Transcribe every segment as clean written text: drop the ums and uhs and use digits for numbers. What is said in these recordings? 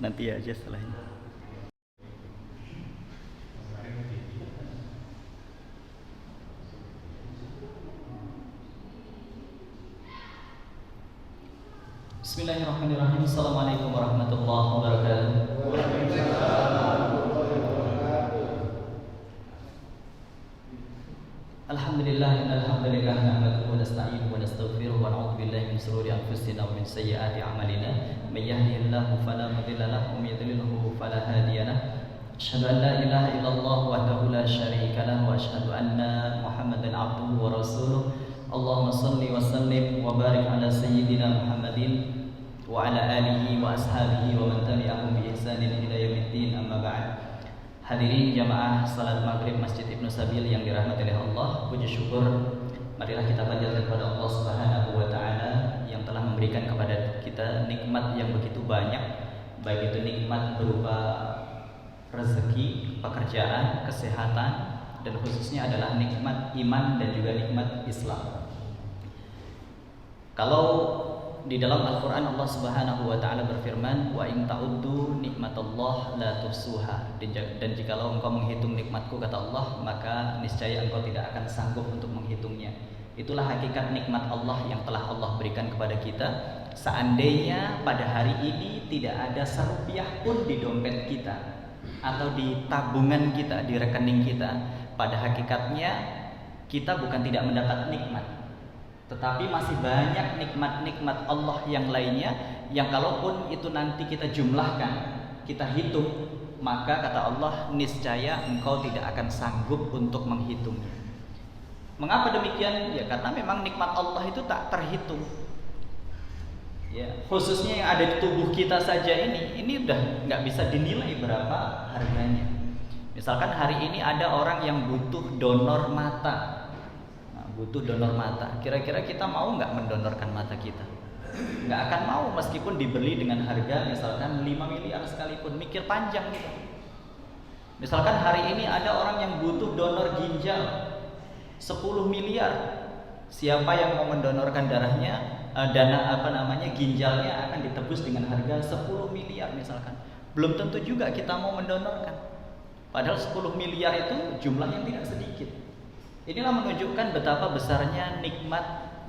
Nanti aja setelahnya. Bismillahirrahmanirrahim. Assalamualaikum warahmatullahi wabarakatuh. Alhamdulillah, alhamdulillah, nahmaduhu wa nasta'inuhu wa nastaghfiruh wa na'udzu billahi min shururi anfusina wa min sayyiati a'malina. May yahdihillahu fala mudilla lahu wa may yudlilhu fala hadiya lahu. Asyhadu an la ilaha illallah wahdahu la syarika lahu wa asyhadu anna Muhammadan 'abduhu wa rasuluh. Allahumma shalli wa sallim wa barik ala sayyidina Muhammadin wa ala alihi wa ashabihi wa man tabi'ahum bi ihsanin ila yaumiddin, amma ba'd. Hadirin jamaah salat maghrib Masjid Ibnu Sabil yang dirahmati oleh Allah, puji syukur marilah kita panjatkan kepada Allah Subhanahu wa taala yang telah memberikan kepada kita nikmat yang begitu banyak, baik itu nikmat berupa rezeki, pekerjaan, kesehatan, dan khususnya adalah nikmat iman dan juga nikmat Islam. Kalau di dalam Al-Quran Allah Subhanahu wa ta'ala berfirman, wa in ta'uddu nikmatallah la tuhsuha, dan jikalau engkau menghitung nikmatku, kata Allah, maka niscaya engkau tidak akan sanggup untuk menghitungnya. Itulah hakikat nikmat Allah yang telah Allah berikan kepada kita. Seandainya pada hari ini tidak ada serupiah pun di dompet kita atau di tabungan kita, di rekening kita, pada hakikatnya kita bukan tidak mendapat nikmat, tetapi masih banyak nikmat-nikmat Allah yang lainnya yang kalaupun itu nanti kita jumlahkan, kita hitung, maka kata Allah, niscaya engkau tidak akan sanggup untuk menghitungnya. Mengapa demikian? Ya karena memang nikmat Allah itu tak terhitung. Ya, khususnya yang ada di tubuh kita saja ini udah nggak bisa dinilai berapa harganya. Misalkan hari ini ada orang yang butuh donor mata. Butuh donor mata. Kira-kira kita mau nggak mendonorkan mata kita? Nggak akan mau, meskipun dibeli dengan harga misalkan 5 miliar sekalipun, mikir panjang gitu. Misalkan hari ini ada orang yang butuh donor ginjal 10 miliar. Siapa yang mau mendonorkan darahnya, ginjalnya akan ditebus dengan harga 10 miliar misalkan. Belum tentu juga kita mau mendonorkan. Padahal 10 miliar itu jumlah yang tidak sedikit. Inilah menunjukkan betapa besarnya nikmat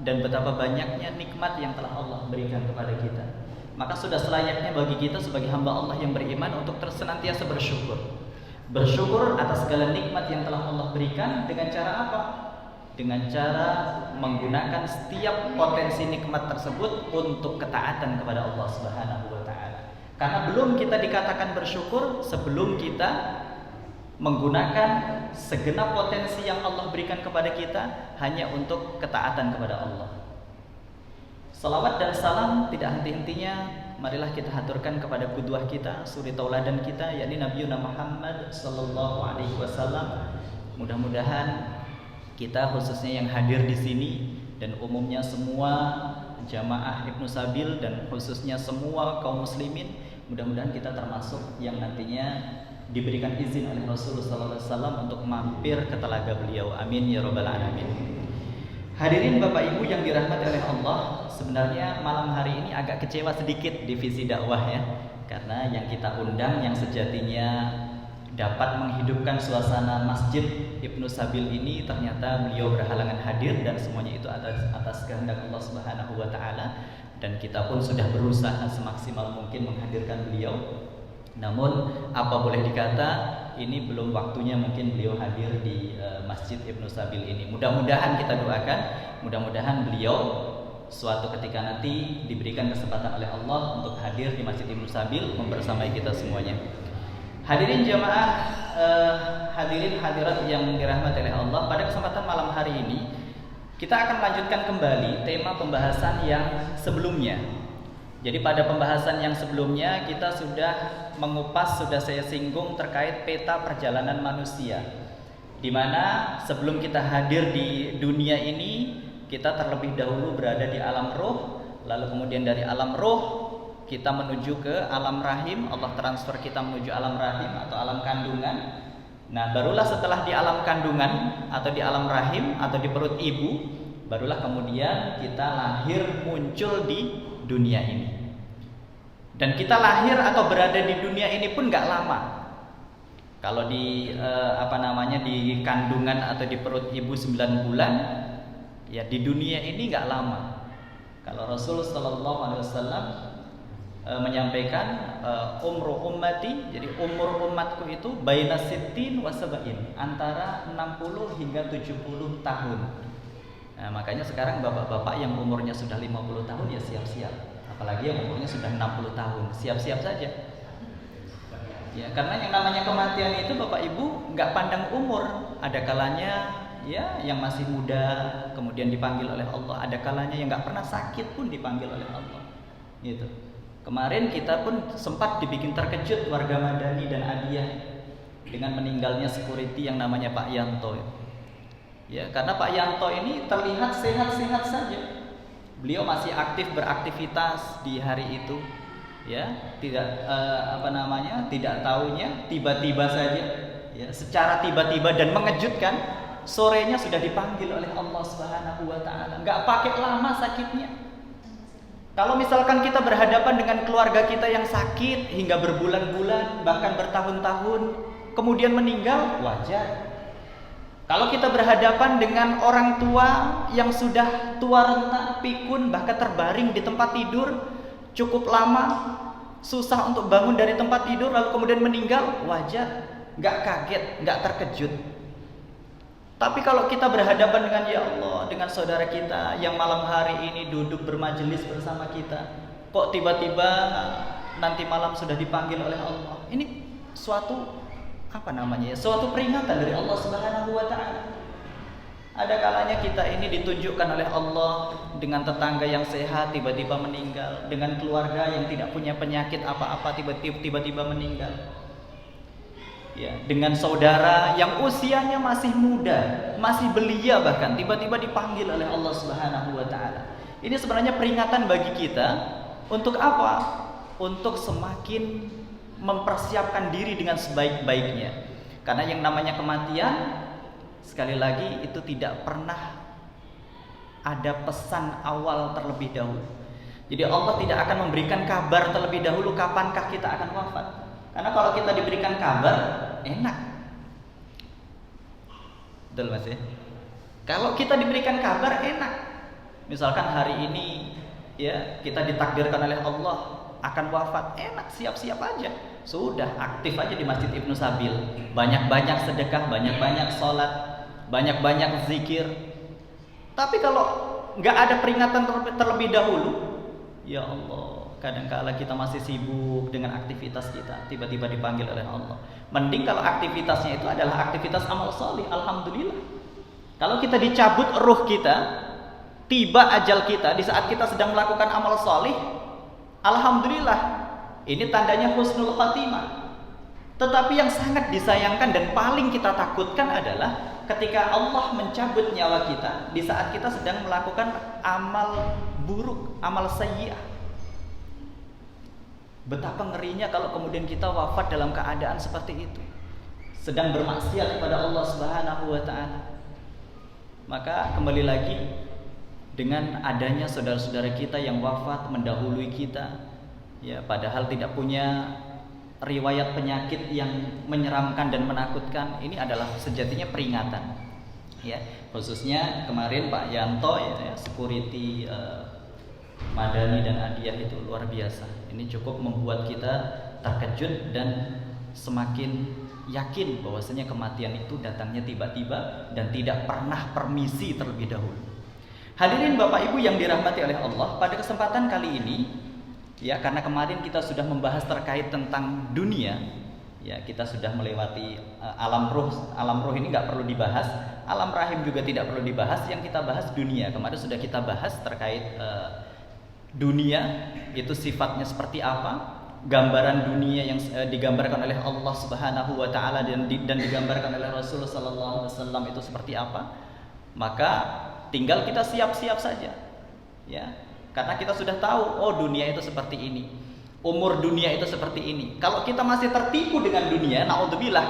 dan betapa banyaknya nikmat yang telah Allah berikan kepada kita. Maka sudah selayaknya bagi kita sebagai hamba Allah yang beriman untuk senantiasa bersyukur. Bersyukur atas segala nikmat yang telah Allah berikan dengan cara apa? Dengan cara menggunakan setiap potensi nikmat tersebut untuk ketaatan kepada Allah Subhanahu wa taala. Karena belum kita dikatakan bersyukur sebelum kita menggunakan segenap potensi yang Allah berikan kepada kita hanya untuk ketaatan kepada Allah. Salawat dan salam tidak henti-hentinya marilah kita haturkan kepada qudwah kita, suri tauladan kita, yakni Nabi Muhammad sallallahu alaihi wasallam. Mudah-mudahan kita khususnya yang hadir di sini dan umumnya semua jamaah Ibnu Sabil dan khususnya semua kaum muslimin, mudah-mudahan kita termasuk yang nantinya diberikan izin oleh Rasulullah SAW untuk mampir ke telaga beliau. Amin ya rabbal alamin. Hadirin Bapak Ibu yang dirahmati oleh Allah, sebenarnya malam hari ini agak kecewa sedikit divisi dakwah ya, karena yang kita undang yang sejatinya dapat menghidupkan suasana Masjid Ibnu Sabil ini ternyata beliau berhalangan hadir, dan semuanya itu atas kehendak Allah Subhanahu wa taala, dan kita pun sudah berusaha semaksimal mungkin menghadirkan beliau. Namun apa boleh dikata, ini belum waktunya mungkin beliau hadir di Masjid Ibnu Sabil ini. Mudah-mudahan kita doakan, mudah-mudahan beliau suatu ketika nanti diberikan kesempatan oleh Allah untuk hadir di Masjid Ibnu Sabil membersamai kita semuanya. Hadirin jamaah, hadirin hadirat yang dirahmati oleh Allah, pada kesempatan malam hari ini kita akan lanjutkan kembali tema pembahasan yang sebelumnya. Jadi pada pembahasan yang sebelumnya kita sudah mengupas, sudah saya singgung terkait peta perjalanan manusia, di mana sebelum kita hadir di dunia ini kita terlebih dahulu berada di alam roh, lalu kemudian dari alam roh kita menuju ke alam rahim, Allah transfer kita menuju alam rahim atau alam kandungan. Nah barulah setelah di alam kandungan atau di alam rahim atau di perut ibu, barulah kemudian kita lahir muncul di dunia ini. Dan kita lahir atau berada di dunia ini pun nggak lama. Kalau di di kandungan atau di perut ibu 9 bulan, ya di dunia ini nggak lama. Kalau Rasul Sallallahu Alaihi Wasallam menyampaikan umru ummati, jadi umur umatku itu baina sittin wa sab'in, antara 60 hingga 70 tahun. Nah, makanya sekarang bapak-bapak yang umurnya sudah 50 tahun ya siap-siap, apalagi yang umurnya sudah 60 tahun, siap-siap saja. Ya, karena yang namanya kematian itu Bapak Ibu nggak pandang umur. Ada kalanya ya yang masih muda kemudian dipanggil oleh Allah, ada kalanya yang nggak pernah sakit pun dipanggil oleh Allah. Gitu. Kemarin kita pun sempat dibikin terkejut warga Madani dan Adiyah dengan meninggalnya security yang namanya Pak Yanto. Ya, karena Pak Yanto ini terlihat sehat-sehat saja. Beliau masih aktif beraktivitas di hari itu. Ya, tidak tidak taunya tiba-tiba saja, ya, secara tiba-tiba dan mengejutkan, sorenya sudah dipanggil oleh Allah Subhanahu wa taala. Enggak pakai lama sakitnya. Kalau misalkan kita berhadapan dengan keluarga kita yang sakit hingga berbulan-bulan, bahkan bertahun-tahun, kemudian meninggal, wajar. Kalau kita berhadapan dengan orang tua yang sudah tua renta, pikun, bahkan terbaring di tempat tidur cukup lama, susah untuk bangun dari tempat tidur lalu kemudian meninggal, wajar, nggak kaget, nggak terkejut. Tapi kalau kita berhadapan dengan ya Allah, dengan saudara kita yang malam hari ini duduk bermajelis bersama kita, kok tiba-tiba nanti malam sudah dipanggil oleh Allah, ini suatu suatu peringatan dari Allah Subhanahu wa taala. Ada kalanya kita ini ditunjukkan oleh Allah dengan tetangga yang sehat tiba-tiba meninggal, dengan keluarga yang tidak punya penyakit apa-apa tiba-tiba meninggal. Ya, dengan saudara yang usianya masih muda, masih belia bahkan tiba-tiba dipanggil oleh Allah Subhanahu wa taala. Ini sebenarnya peringatan bagi kita untuk apa? Untuk semakin mempersiapkan diri dengan sebaik-baiknya. Karena yang namanya kematian, sekali lagi itu tidak pernah ada pesan awal terlebih dahulu. Jadi Allah tidak akan memberikan kabar terlebih dahulu kapankah kita akan wafat. Karena kalau kita diberikan kabar, enak. Betul Mas ya? Kalau kita diberikan kabar, enak. Misalkan hari ini ya kita ditakdirkan oleh Allah akan wafat, enak, siap-siap aja. Sudah aktif aja di Masjid Ibnu Sabil, banyak-banyak sedekah, banyak-banyak sholat, banyak-banyak zikir. Tapi kalau nggak ada peringatan terlebih dahulu, ya Allah, kadang-kala kita masih sibuk dengan aktivitas kita, tiba-tiba dipanggil oleh Allah. Mending kalau aktivitasnya itu adalah aktivitas amal sholih, alhamdulillah. Kalau kita dicabut ruh kita, tiba ajal kita di saat kita sedang melakukan amal sholih, alhamdulillah. Ini tandanya husnul khatimah. Tetapi yang sangat disayangkan dan paling kita takutkan adalah ketika Allah mencabut nyawa kita di saat kita sedang melakukan amal buruk, amal sayyi'ah. Betapa ngerinya kalau kemudian kita wafat dalam keadaan seperti itu, sedang bermaksiat kepada Allah Subhanahu wa taala. Maka kembali lagi, dengan adanya saudara-saudara kita yang wafat mendahului kita, ya padahal tidak punya riwayat penyakit yang menyeramkan dan menakutkan, ini adalah sejatinya peringatan. Ya, khususnya kemarin Pak Yanto ya, security Madani dan Adiyah itu luar biasa. Ini cukup membuat kita terkejut dan semakin yakin bahwasanya kematian itu datangnya tiba-tiba dan tidak pernah permisi terlebih dahulu. Hadirin Bapak Ibu yang dirahmati oleh Allah, pada kesempatan kali ini ya, karena kemarin kita sudah membahas terkait tentang dunia, ya kita sudah melewati alam ruh. Alam ruh ini nggak perlu dibahas, alam rahim juga tidak perlu dibahas. Yang kita bahas dunia. Kemarin sudah kita bahas terkait dunia itu sifatnya seperti apa, gambaran dunia yang digambarkan oleh Allah Subhanahu wa taala dan digambarkan oleh Rasulullah sallallahu alaihi wasallam itu seperti apa. Maka tinggal kita siap-siap saja. Ya. Karena kita sudah tahu, oh dunia itu seperti ini, umur dunia itu seperti ini. Kalau kita masih tertipu dengan dunia, naudzubillah,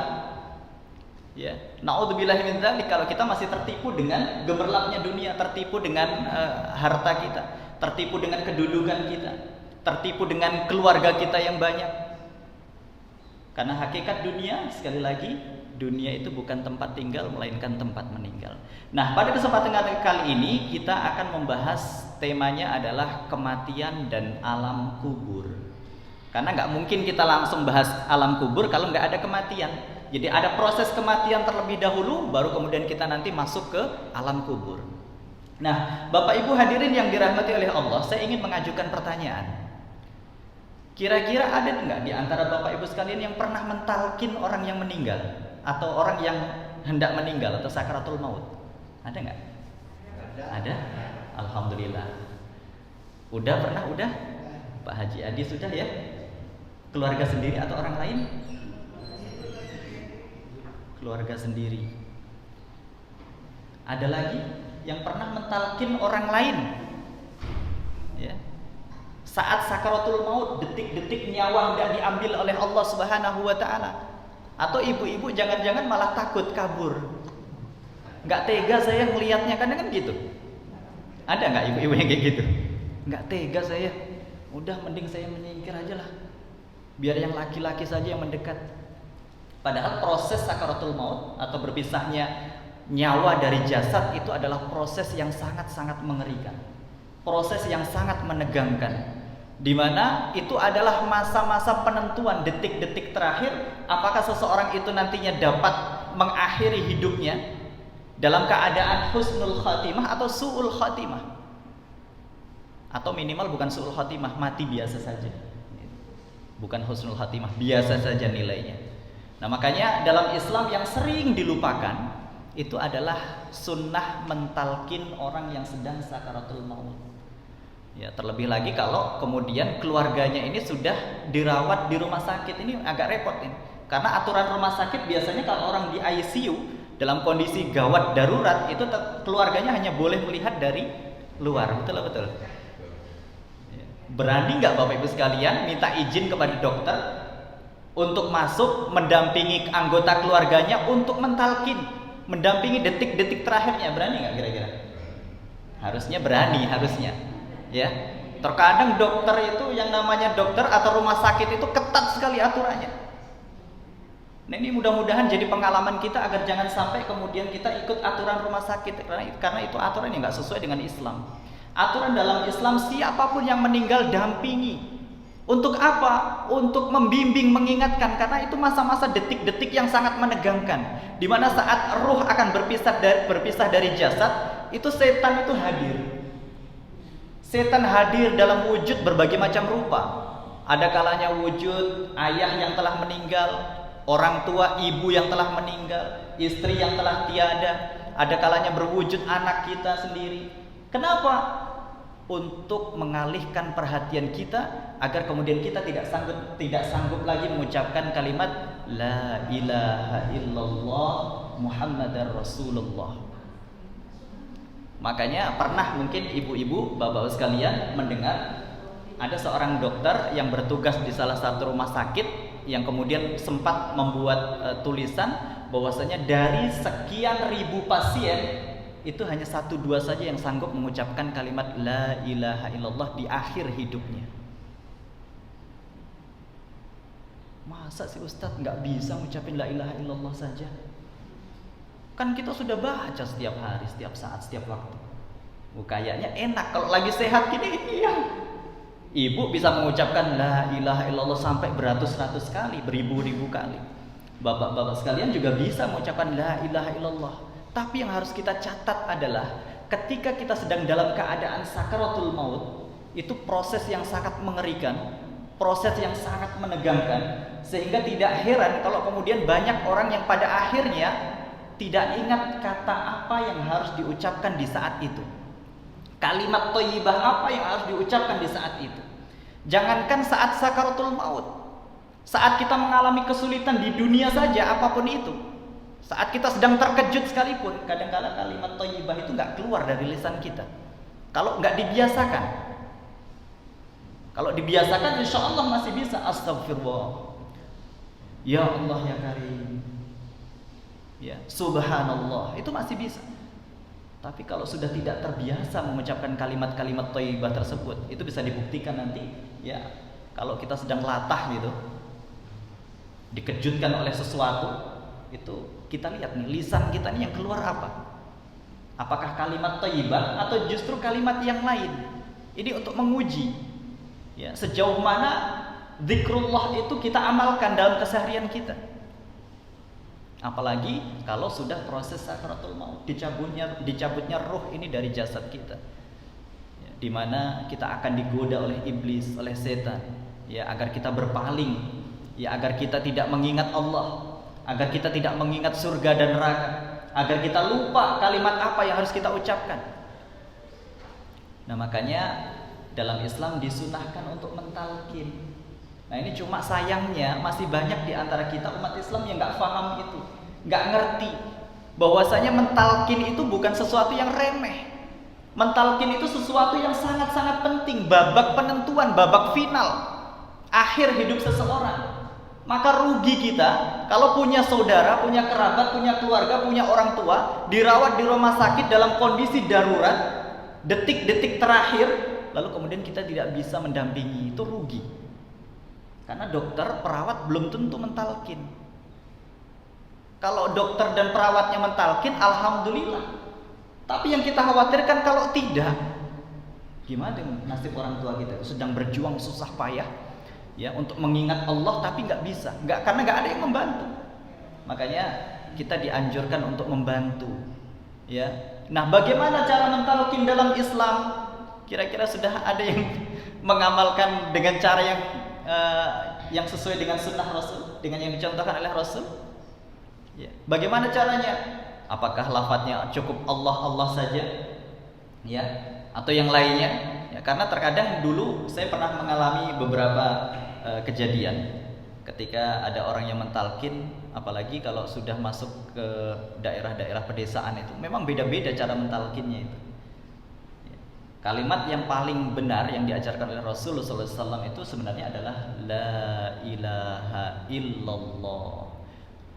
ya, naudzubillah min dzalik. Kalau kita masih tertipu dengan gemerlapnya dunia, tertipu dengan harta kita, tertipu dengan kedudukan kita, tertipu dengan keluarga kita yang banyak. Karena hakikat dunia, sekali lagi, dunia itu bukan tempat tinggal melainkan tempat meninggal. Nah, pada kesempatan kali ini kita akan membahas temanya adalah kematian dan alam kubur. Karena nggak mungkin kita langsung bahas alam kubur kalau nggak ada kematian. Jadi ada proses kematian terlebih dahulu, baru kemudian kita nanti masuk ke alam kubur. Nah, Bapak Ibu hadirin yang dirahmati oleh Allah, saya ingin mengajukan pertanyaan. Kira-kira ada nggak di antara Bapak Ibu sekalian yang pernah mentalkin orang yang meninggal atau orang yang hendak meninggal atau sakaratul maut? Ada nggak? Ada. Alhamdulillah. Udah pernah? Udah. Pak Haji Adi sudah ya? Keluarga sendiri atau orang lain? Keluarga sendiri. Ada lagi yang pernah mentalkin orang lain? Ya. Saat sakaratul maut, detik-detik nyawa hendak diambil oleh Allah Subhanahu wa taala. Atau ibu-ibu jangan-jangan malah takut kabur. Enggak tega saya melihatnya, kan gitu. Ada enggak ibu-ibu yang kayak gitu? Enggak tega saya. Udah mending saya menyingkir aja lah. Biar yang laki-laki saja yang mendekat. Padahal proses sakaratul maut atau berpisahnya nyawa dari jasad itu adalah proses yang sangat-sangat mengerikan. Proses yang sangat menegangkan. Di mana itu adalah masa-masa penentuan detik-detik terakhir apakah seseorang itu nantinya dapat mengakhiri hidupnya dalam keadaan husnul khatimah atau su'ul khatimah. Atau minimal bukan su'ul khatimah, mati biasa saja. Bukan husnul khatimah, biasa saja nilainya. Nah, makanya dalam Islam yang sering dilupakan itu adalah sunnah mentalkin orang yang sedang sakaratul maut. Ya, terlebih lagi kalau kemudian keluarganya ini sudah dirawat di rumah sakit, ini agak repot ini. Karena aturan rumah sakit biasanya kalau orang di ICU dalam kondisi gawat darurat itu keluarganya hanya boleh melihat dari luar, betul. Berani nggak Bapak Ibu sekalian minta izin kepada dokter untuk masuk mendampingi anggota keluarganya untuk mentalkin, mendampingi detik-detik terakhirnya? Berani nggak kira-kira? Harusnya berani, harusnya. Ya, terkadang dokter itu yang namanya dokter atau rumah sakit itu ketat sekali aturannya. Nah, ini mudah-mudahan jadi pengalaman kita agar jangan sampai kemudian kita ikut aturan rumah sakit karena itu aturan yang nggak sesuai dengan Islam. Aturan dalam Islam siapapun yang meninggal dampingi. Untuk apa? Untuk membimbing, mengingatkan, karena itu masa-masa detik-detik yang sangat menegangkan. Di mana saat ruh akan berpisah dari jasad, itu setan itu hadir. Setan hadir dalam wujud berbagai macam rupa. Ada kalanya wujud ayah yang telah meninggal, orang tua ibu yang telah meninggal, istri yang telah tiada. Ada kalanya berwujud anak kita sendiri. Kenapa? Untuk mengalihkan perhatian kita agar kemudian kita tidak sanggup lagi mengucapkan kalimat La ilaha illallah Muhammadar Rasulullah. Makanya pernah mungkin ibu-ibu, bapak-bapak sekalian mendengar ada seorang dokter yang bertugas di salah satu rumah sakit yang kemudian sempat membuat tulisan bahwasanya dari sekian ribu pasien itu hanya 1-2 saja yang sanggup mengucapkan kalimat La ilaha illallah di akhir hidupnya. Masa sih Ustadz nggak bisa ngucapin La ilaha illallah saja? Kan kita sudah baca setiap hari, setiap saat, setiap waktu. Kayaknya enak kalau lagi sehat gini, iya. Ibu bisa mengucapkan La ilaha illallah sampai beratus-ratus kali, beribu-ribu kali. Bapak-bapak sekalian juga bisa mengucapkan La ilaha illallah. Tapi yang harus kita catat adalah ketika kita sedang dalam keadaan sakaratul maut, itu proses yang sangat mengerikan, proses yang sangat menegangkan, sehingga tidak heran kalau kemudian banyak orang yang pada akhirnya tidak ingat kata apa yang harus diucapkan di saat itu. Kalimat thayyibah apa yang harus diucapkan di saat itu. Jangankan saat sakaratul maut, saat kita mengalami kesulitan di dunia saja, apapun itu, saat kita sedang terkejut sekalipun, kadang-kadang kalimat thayyibah itu nggak keluar dari lisan kita. Kalau nggak dibiasakan, kalau dibiasakan, insya Allah masih bisa. Astagfirullah, ya Allah ya Karim, ya Subhanallah, itu masih bisa. Tapi kalau sudah tidak terbiasa mengucapkan kalimat-kalimat thayyibah tersebut, itu bisa dibuktikan nanti ya, kalau kita sedang latah gitu, dikejutkan oleh sesuatu, itu kita lihat nih lisan kita nih yang keluar apa? Apakah kalimat thayyibah atau justru kalimat yang lain? Ini untuk menguji ya, sejauh mana zikrullah itu kita amalkan dalam keseharian kita. Apalagi kalau sudah proses sakaratul maut, dicabutnya ruh ini dari jasad kita ya, di mana kita akan digoda oleh iblis, oleh setan ya, agar kita berpaling ya, agar kita tidak mengingat Allah, agar kita tidak mengingat surga dan neraka, agar kita lupa kalimat apa yang harus kita ucapkan. Nah makanya dalam Islam disunahkan untuk mentalkin. Nah ini cuma sayangnya masih banyak di antara kita umat Islam yang nggak paham itu, nggak ngerti bahwasanya mentalkin itu bukan sesuatu yang remeh. Mentalkin itu sesuatu yang sangat-sangat penting, babak penentuan, babak final akhir hidup seseorang. Maka rugi kita kalau punya saudara, punya kerabat, punya keluarga, punya orang tua dirawat di rumah sakit dalam kondisi darurat, detik-detik terakhir, lalu kemudian kita tidak bisa mendampingi. Itu rugi. Karena dokter, perawat belum tentu mentalkin. Kalau dokter dan perawatnya mentalkin, alhamdulillah. Tapi yang kita khawatirkan kalau tidak, gimana dengan nasib orang tua kita sedang berjuang susah payah ya untuk mengingat Allah tapi nggak bisa, karena nggak ada yang membantu. Makanya kita dianjurkan untuk membantu ya. Nah bagaimana cara mentalkin dalam Islam? Kira-kira sudah ada yang mengamalkan dengan cara yang sesuai dengan sunnah Rasul, dengan yang dicontohkan oleh Rasul ya. Bagaimana caranya? Apakah lafadznya cukup Allah Allah saja ya, atau yang lainnya ya? Karena terkadang dulu saya pernah mengalami beberapa kejadian ketika ada orang yang mentalkin, apalagi kalau sudah masuk ke daerah-daerah pedesaan, itu memang beda-beda cara mentalkinnya itu. Kalimat yang paling benar yang diajarkan oleh Rasulullah SAW itu sebenarnya adalah La ilaha illallah.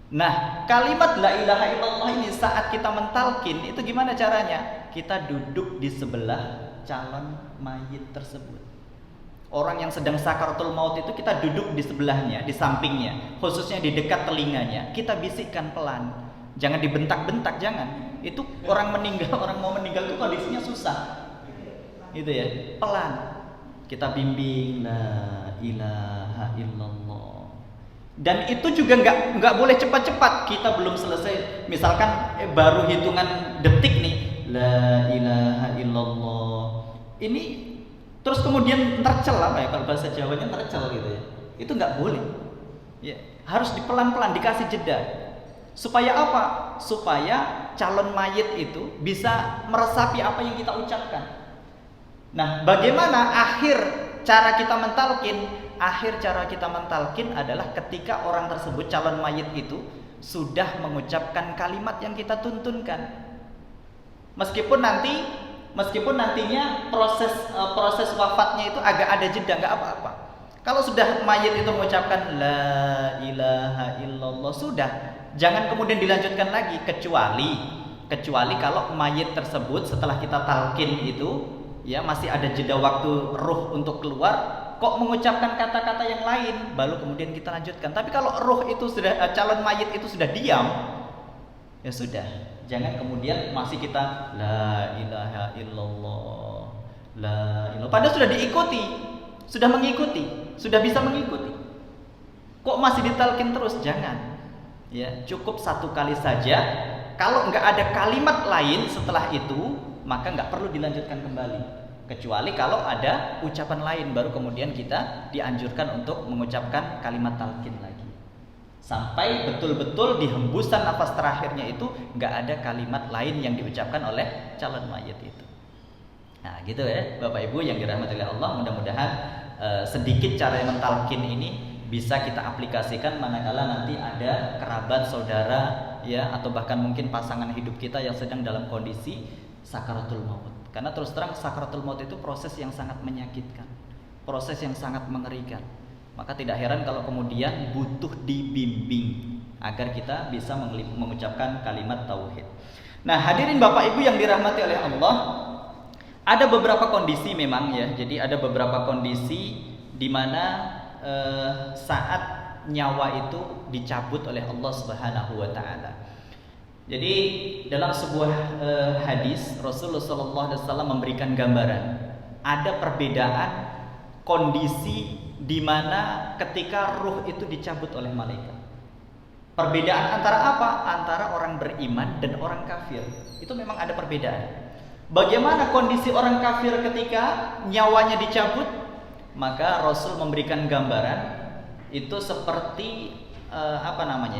Nah kalimat La ilaha illallah ini saat kita mentalkin itu gimana caranya? Kita duduk di sebelah calon mayit tersebut. Orang yang sedang sakaratul maut itu kita duduk di sebelahnya, di sampingnya, khususnya di dekat telinganya. Kita bisikkan pelan, jangan dibentak-bentak, jangan. Itu orang meninggal, orang mau meninggal itu kondisinya susah, itu ya, pelan. Kita bimbing La ilaha illallah. Dan itu juga nggak boleh cepat-cepat. Kita belum selesai, misalkan baru hitungan detik nih, La ilaha illallah. Ini terus kemudian tercel, apa ya kalau bahasa Jawanya, tercel gitu ya. Itu nggak boleh. Ya, harus dipelan-pelan, dikasih jeda. Supaya apa? Supaya calon mayit itu bisa meresapi apa yang kita ucapkan. Nah, bagaimana akhir cara kita mentalkin? Akhir cara kita mentalkin adalah ketika orang tersebut, calon mayit itu sudah mengucapkan kalimat yang kita tuntunkan. Meskipun nantinya proses wafatnya itu agak ada jeda, nggak apa-apa. Kalau sudah mayit itu mengucapkan La ilaha illallah, sudah, jangan kemudian dilanjutkan lagi, kecuali kalau mayit tersebut setelah kita talkin itu ya masih ada jeda waktu ruh untuk keluar, kok mengucapkan kata-kata yang lain, baru kemudian kita lanjutkan. Tapi kalau ruh itu sudah, calon mayit itu sudah diam, ya sudah, jangan kemudian masih kita La ilaha illallah, La ilaha. Padahal sudah diikuti, sudah mengikuti, sudah bisa mengikuti. Kok masih ditalkin terus? Jangan. Ya, cukup satu kali saja. Kalau nggak ada kalimat lain setelah itu, maka nggak perlu dilanjutkan kembali. Kecuali kalau ada ucapan lain, baru kemudian kita dianjurkan untuk mengucapkan kalimat talqin lagi. Sampai betul-betul di hembusan nafas terakhirnya itu nggak ada kalimat lain yang diucapkan oleh calon mayit itu. Nah gitu ya Bapak Ibu yang dirahmati oleh Allah. Mudah-mudahan sedikit cara mentalkin ini bisa kita aplikasikan manakala nanti ada kerabat, saudara ya, atau bahkan mungkin pasangan hidup kita yang sedang dalam kondisi sakaratul maut. Karena terus terang sakaratul maut itu proses yang sangat menyakitkan, proses yang sangat mengerikan. Maka tidak heran kalau kemudian butuh dibimbing agar kita bisa mengucapkan kalimat tauhid. Nah, hadirin Bapak Ibu yang dirahmati oleh Allah, ada beberapa kondisi memang ya. Jadi ada beberapa kondisi di mana saat nyawa itu dicabut oleh Allah Subhanahu wa taala. Jadi dalam sebuah hadis Rasulullah SAW memberikan gambaran ada perbedaan kondisi di mana ketika ruh itu dicabut oleh malaikat. Perbedaan antara apa? Antara orang beriman dan orang kafir. Itu memang ada perbedaan. Bagaimana kondisi orang kafir ketika nyawanya dicabut? Maka Rasul memberikan gambaran itu seperti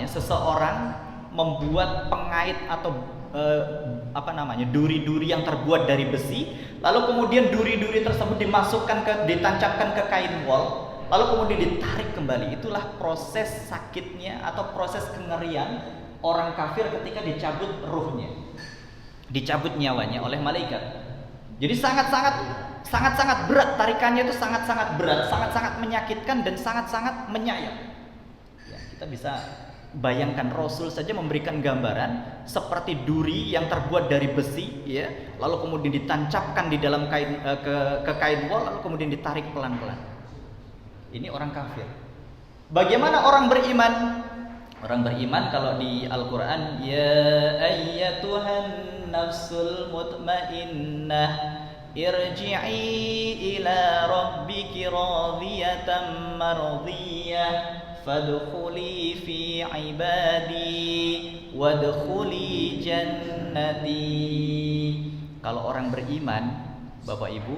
seseorang membuat pengait atau duri-duri yang terbuat dari besi, lalu kemudian duri-duri tersebut ditancapkan ke kain wol, lalu kemudian ditarik kembali. Itulah proses sakitnya atau proses kengerian orang kafir ketika dicabut ruhnya, dicabut nyawanya oleh malaikat. Jadi sangat-sangat berat, tarikannya itu sangat-sangat berat, sangat-sangat menyakitkan dan sangat-sangat menyayat. Ya, kita bisa bayangkan Rasul saja memberikan gambaran seperti duri yang terbuat dari besi, ya, lalu kemudian ditancapkan di dalam kain ke kain wol, lalu kemudian ditarik pelan-pelan. Ini orang kafir. Bagaimana orang beriman? Orang beriman kalau di Al-Quran, ya ayyatuhan nafsul mutmainnah irji'i ila rabbiki radiyatan mardiyah fadkhuli fi ibadi wadkhuli jannati. Kalau orang beriman, Bapak Ibu,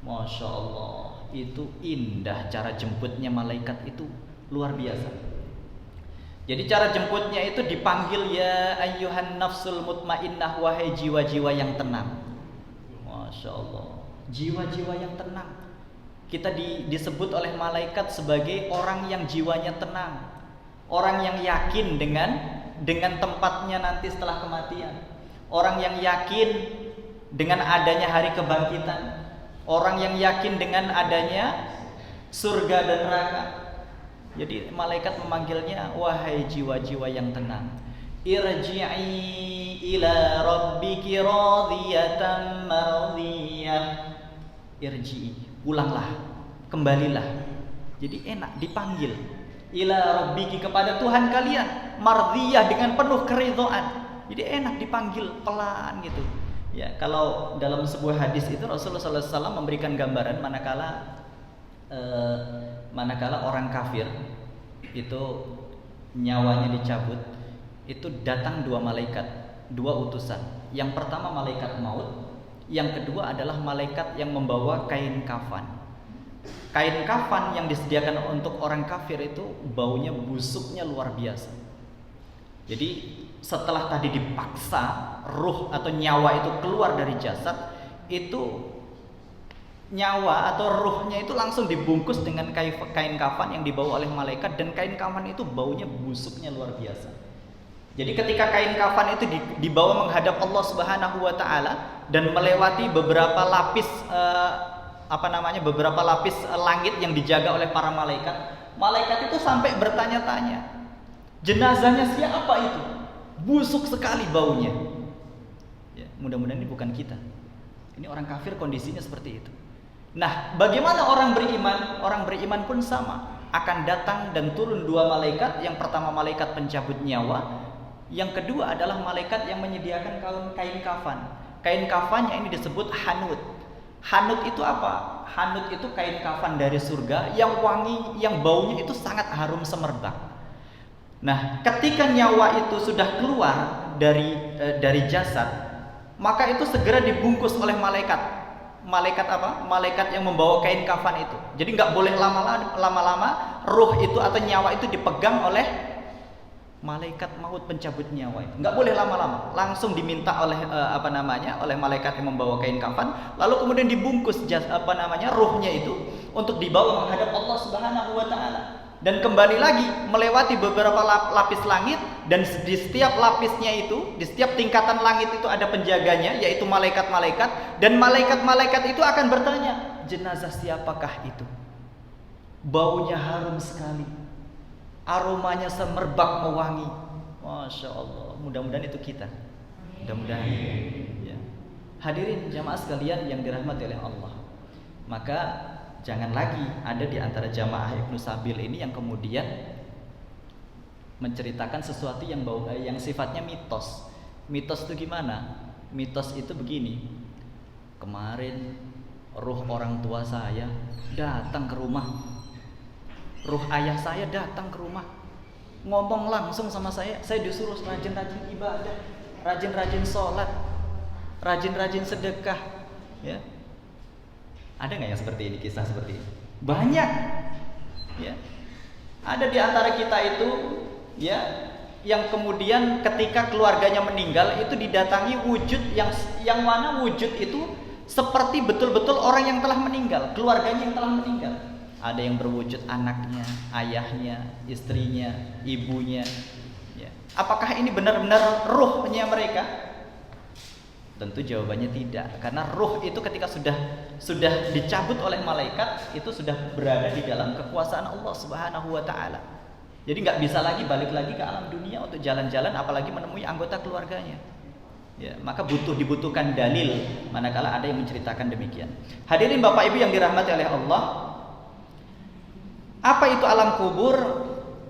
Masya Allah, itu indah cara jemputnya malaikat, itu luar biasa. Jadi cara jemputnya itu dipanggil ya ayyuhan nafsul mutmainnah, wahai jiwa-jiwa yang tenang. Masya Allah, jiwa-jiwa yang tenang. Kita disebut oleh malaikat sebagai orang yang jiwanya tenang, orang yang yakin dengan tempatnya nanti setelah kematian, orang yang yakin dengan adanya hari kebangkitan, orang yang yakin dengan adanya surga dan neraka. Jadi malaikat memanggilnya wahai jiwa-jiwa yang tenang. Irji'i ila rabbiki radiyatan mardiyah. Irji'i, pulanglah, kembalilah. Jadi enak dipanggil. Ila rabbiki, kepada Tuhan kalian, mardiyah, dengan penuh keridhaan. Jadi enak dipanggil pelan gitu. Ya, kalau dalam sebuah hadis itu Rasulullah SAW memberikan gambaran manakala orang kafir itu nyawanya dicabut, itu datang dua malaikat, dua utusan. Yang pertama malaikat maut, yang kedua adalah malaikat yang membawa kain kafan. Kain kafan yang disediakan untuk orang kafir itu baunya busuknya luar biasa. Jadi setelah tadi dipaksa ruh atau nyawa itu keluar dari jasad, itu nyawa atau ruhnya itu langsung dibungkus dengan kain kafan yang dibawa oleh malaikat, dan kain kafan itu baunya busuknya luar biasa. Jadi ketika kain kafan itu dibawa menghadap Allah Subhanahu wa taala dan melewati beberapa lapis beberapa lapis langit yang dijaga oleh para malaikat, malaikat itu sampai bertanya-tanya, jenazahnya siapa itu? Busuk sekali baunya. Ya, mudah-mudahan ini bukan kita. Ini orang kafir kondisinya seperti itu. Nah, bagaimana orang beriman? Orang beriman pun sama. Akan datang dan turun dua malaikat. Yang pertama malaikat pencabut nyawa, yang kedua adalah malaikat yang menyediakan kain kafan. Kain kafannya ini disebut hanut. Hanut itu apa? Hanut itu kain kafan dari surga yang wangi, yang baunya itu sangat harum semerbak. Nah, ketika nyawa itu sudah keluar dari jasad, maka itu segera dibungkus oleh malaikat. Malaikat apa? Malaikat yang membawa kain kafan itu. Jadi nggak boleh lama-lama ruh itu atau nyawa itu dipegang oleh malaikat maut pencabut nyawa itu. Nggak boleh lama-lama. Langsung diminta oleh oleh malaikat yang membawa kain kafan, lalu kemudian dibungkus ruhnya itu untuk dibawa menghadap Allah Subhanahu wa taala. Dan kembali lagi melewati beberapa lapis langit, dan di setiap lapisnya itu, di setiap tingkatan langit itu ada penjaganya, yaitu malaikat-malaikat, dan malaikat-malaikat itu akan bertanya, jenazah siapakah itu? Baunya harum sekali, aromanya semerbak mewangi. Masya Allah, mudah-mudahan itu kita. Mudah-mudahan. Ya. Hadirin jamaah sekalian yang dirahmati oleh Allah. Maka jangan lagi ada di antara jamaah Ibnu Sabil ini yang kemudian menceritakan sesuatu yang sifatnya mitos. Mitos itu gimana? Mitos itu begini. Kemarin ruh orang tua saya datang ke rumah. Ruh ayah saya datang ke rumah. Ngomong langsung sama saya disuruh rajin-rajin ibadah, rajin-rajin sholat, rajin-rajin sedekah. Ya. Ada nggak yang seperti ini, kisah seperti ini? Banyak. Ya. Ada di antara kita itu, ya, yang kemudian ketika keluarganya meninggal itu didatangi wujud yang mana wujud itu seperti betul-betul orang yang telah meninggal, keluarganya yang telah meninggal. Ada yang berwujud anaknya, ayahnya, istrinya, ibunya. Ya. Apakah ini benar-benar ruhnya mereka? Tentu jawabannya tidak. Karena ruh itu ketika sudah dicabut oleh malaikat, itu sudah berada di dalam kekuasaan Allah Subhanahu wa Ta'ala. Jadi nggak bisa lagi balik lagi ke alam dunia untuk jalan-jalan, apalagi menemui anggota keluarganya. Ya, maka dibutuhkan dalil manakala ada yang menceritakan demikian. Hadirin Bapak Ibu yang dirahmati oleh Allah. Apa itu alam kubur?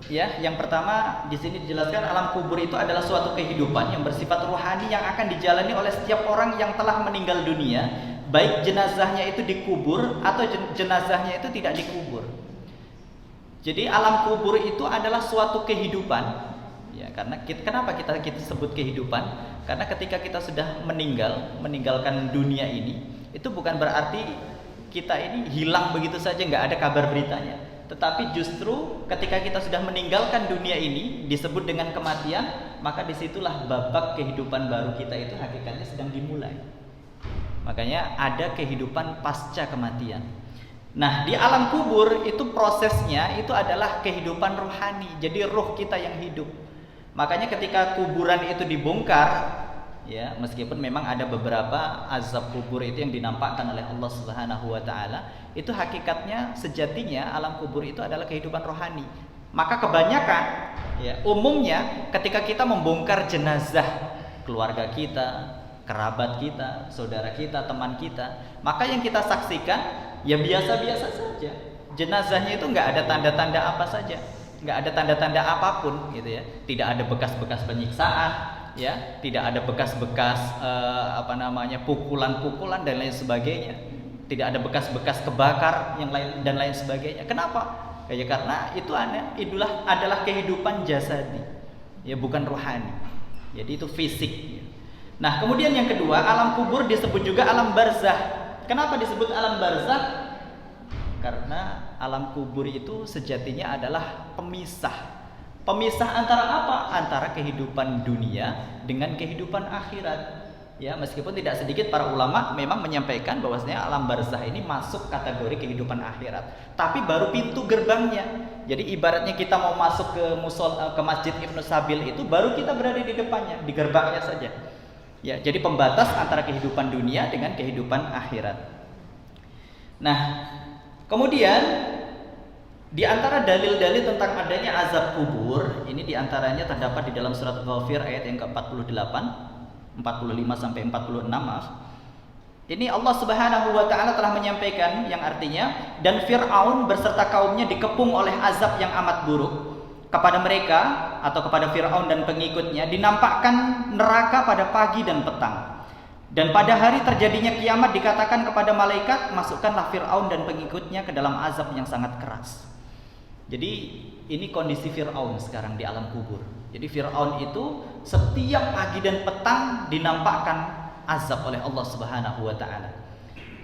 Ya, yang pertama di sini dijelaskan alam kubur itu adalah suatu kehidupan yang bersifat rohani yang akan dijalani oleh setiap orang yang telah meninggal dunia, baik jenazahnya itu dikubur atau jenazahnya itu tidak dikubur. Jadi alam kubur itu adalah suatu kehidupan. Ya, karena kenapa kita sebut kehidupan? Karena ketika kita sudah meninggalkan dunia ini, itu bukan berarti kita ini hilang begitu saja, nggak ada kabar beritanya. Tetapi justru ketika kita sudah meninggalkan dunia ini disebut dengan kematian, maka disitulah babak kehidupan baru kita itu hakikatnya sedang dimulai. Makanya ada kehidupan pasca kematian. Nah, di alam kubur itu prosesnya itu adalah kehidupan rohani. Jadi ruh kita yang hidup. Makanya ketika kuburan itu dibongkar, ya, meskipun memang ada beberapa azab kubur itu yang dinampakkan oleh Allah Subhanahu wa Ta'ala, itu hakikatnya sejatinya alam kubur itu adalah kehidupan rohani. Maka kebanyakan, ya, umumnya ketika kita membongkar jenazah keluarga kita, kerabat kita, saudara kita, teman kita, maka yang kita saksikan ya biasa-biasa saja. Jenazahnya itu nggak ada tanda-tanda apa saja, nggak ada tanda-tanda apapun, gitu ya. Tidak ada bekas-bekas penyiksaan, ya, tidak ada bekas-bekas pukulan-pukulan dan lain sebagainya. Tidak ada bekas-bekas kebakar yang lain dan lain sebagainya. Kenapa? Ya karena itu adalah kehidupan jasadi, ya, bukan rohani. Jadi itu fisik. Nah, kemudian yang kedua, alam kubur disebut juga alam barzah. Kenapa disebut alam barzah? Karena alam kubur itu sejatinya adalah pemisah. Pemisah antara apa? Antara kehidupan dunia dengan kehidupan akhirat. Ya, meskipun tidak sedikit para ulama memang menyampaikan bahwasanya alam barzah ini masuk kategori kehidupan akhirat, tapi baru pintu gerbangnya. Jadi ibaratnya kita mau masuk ke Masjid Ibnu Sabil itu baru kita berada di depannya, di gerbangnya saja. Ya, jadi pembatas antara kehidupan dunia dengan kehidupan akhirat. Nah, kemudian di antara dalil-dalil tentang adanya azab kubur, ini diantaranya terdapat di dalam surat Ghafir ayat yang ke-48, 45 sampai 46, maaf. Ini Allah Subhanahu wa Ta'ala telah menyampaikan yang artinya, dan Fir'aun beserta kaumnya dikepung oleh azab yang amat buruk. Kepada mereka atau kepada Fir'aun dan pengikutnya dinampakkan neraka pada pagi dan petang. Dan pada hari terjadinya kiamat dikatakan kepada malaikat, masukkanlah Fir'aun dan pengikutnya ke dalam azab yang sangat keras. Jadi ini kondisi Fir'aun sekarang di alam kubur. Jadi Fir'aun itu setiap pagi dan petang dinampakkan azab oleh Allah Subhanahu wa Ta'ala.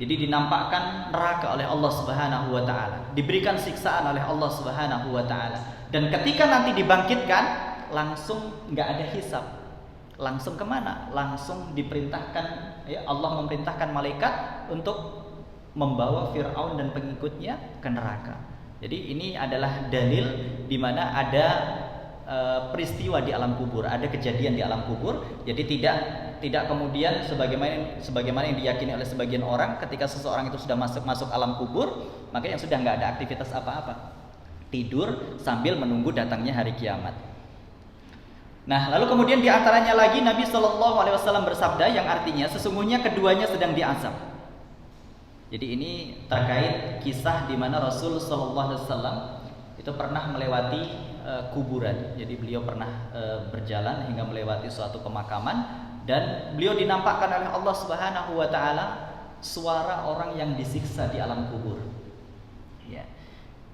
Jadi dinampakkan neraka oleh Allah Subhanahu wa Ta'ala, diberikan siksaan oleh Allah Subhanahu wa Ta'ala. Dan ketika nanti dibangkitkan, langsung nggak ada hisab. Langsung kemana? Langsung diperintahkan, ya, Allah memerintahkan malaikat untuk membawa Fir'aun dan pengikutnya ke neraka. Jadi ini adalah dalil di mana ada peristiwa di alam kubur, ada kejadian di alam kubur. Jadi tidak kemudian sebagaimana yang diyakini oleh sebagian orang, ketika seseorang itu sudah masuk alam kubur, maka yang sudah nggak ada aktivitas apa-apa, tidur sambil menunggu datangnya hari kiamat. Nah, lalu kemudian di antaranya lagi Nabi Shallallahu Alaihi Wasallam bersabda yang artinya sesungguhnya keduanya sedang diazab. Jadi ini terkait kisah di mana Rasul Shallallahu Alaihi Wasallam itu pernah melewati kuburan. Jadi beliau pernah berjalan hingga melewati suatu pemakaman dan beliau dinampakkan oleh Allah Subhanahu Wa Taala suara orang yang disiksa di alam kubur. Ya.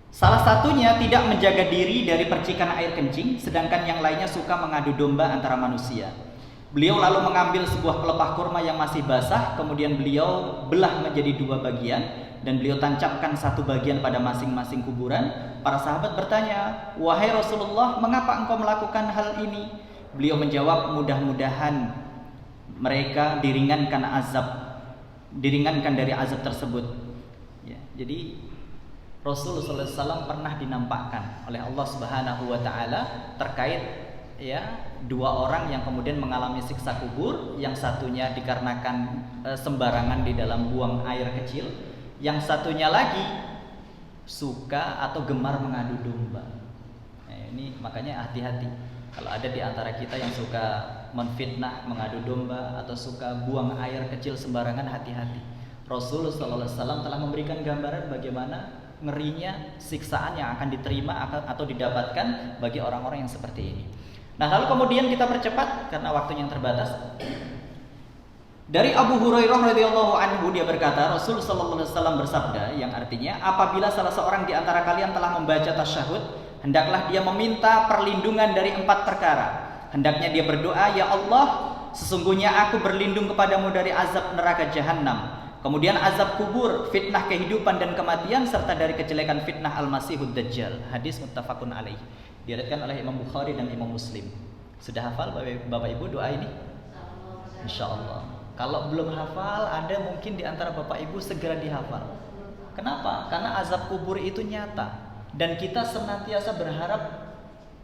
Salah satunya tidak menjaga diri dari percikan air kencing, sedangkan yang lainnya suka mengadu domba antara manusia. Beliau lalu mengambil sebuah pelepah kurma yang masih basah, kemudian beliau belah menjadi dua bagian dan beliau tancapkan satu bagian pada masing-masing kuburan. Para sahabat bertanya, "Wahai Rasulullah, mengapa engkau melakukan hal ini?" Beliau menjawab, "Mudah-mudahan mereka diringankan dari azab tersebut." Ya, jadi Rasulullah SAW pernah dinampakkan oleh Allah Subhanahu Wa Taala terkait ya dua orang yang kemudian mengalami siksa kubur, yang satunya dikarenakan sembarangan di dalam buang air kecil, yang satunya lagi suka atau gemar mengadu domba. Nah, ini makanya hati-hati kalau ada di antara kita yang suka menfitnah, mengadu domba atau suka buang air kecil sembarangan, hati-hati. Rasulullah SAW telah memberikan gambaran bagaimana ngerinya siksaan yang akan diterima atau didapatkan bagi orang-orang yang seperti ini. Nah, lalu kemudian kita percepat karena waktunya yang terbatas. Dari Abu Hurairah radhiyallahu anhu, dia berkata, Rasul sallallahu alaihi wasallam bersabda yang artinya, apabila salah seorang di antara kalian telah membaca tasyahud, hendaklah dia meminta perlindungan dari 4 perkara. Hendaknya dia berdoa, "Ya Allah, sesungguhnya aku berlindung kepadamu dari azab neraka jahanam, kemudian azab kubur, fitnah kehidupan dan kematian, serta dari kejelekan fitnah al-masihud dajjal." Hadis muttafaqun alaih, diriwayatkan oleh Imam Bukhari dan Imam Muslim. Sudah hafal Bapak Ibu doa ini? Insyaallah. Kalau belum hafal, ada mungkin di antara Bapak Ibu segera dihafal. Kenapa? Karena azab kubur itu nyata dan kita senantiasa berharap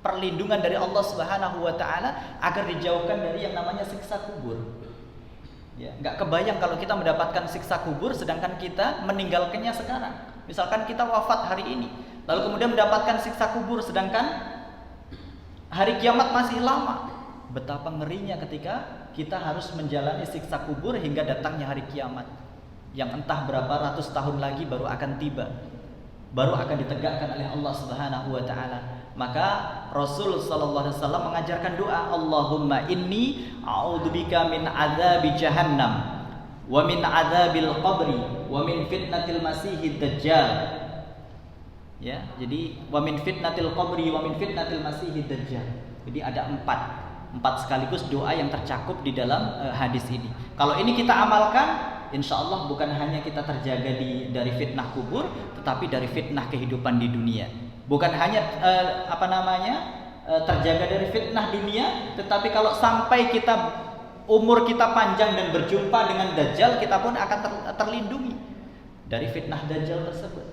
perlindungan dari Allah Subhanahu Wa Taala agar dijauhkan dari yang namanya siksa kubur. Ya, nggak kebayang kalau kita mendapatkan siksa kubur sedangkan kita meninggalkannya sekarang. Misalkan kita wafat hari ini, lalu kemudian mendapatkan siksa kubur sedangkan hari kiamat masih lama. Betapa ngerinya ketika kita harus menjalani siksa kubur hingga datangnya hari kiamat yang entah berapa ratus tahun lagi baru akan tiba, baru akan ditegakkan oleh Allah Subhanahu Wa Taala. Maka Rasul sallallahu alaihi wasallam mengajarkan doa, Allahumma inni a'udzubika min adzabi jahannam wa min adzabil qabri wa min fitnatil masihid dajjal. Ya, jadi wa min fitnatil qabri wa min fitnatil masihid dajjal. Jadi ada 4 sekaligus doa yang tercakup di dalam hadis ini. Kalau ini kita amalkan, insya Allah bukan hanya kita terjaga dari fitnah kubur, tetapi dari fitnah kehidupan di dunia. Bukan hanya terjaga dari fitnah dunia, tetapi kalau sampai umur kita panjang dan berjumpa dengan Dajjal, kita pun akan terlindungi dari fitnah Dajjal tersebut.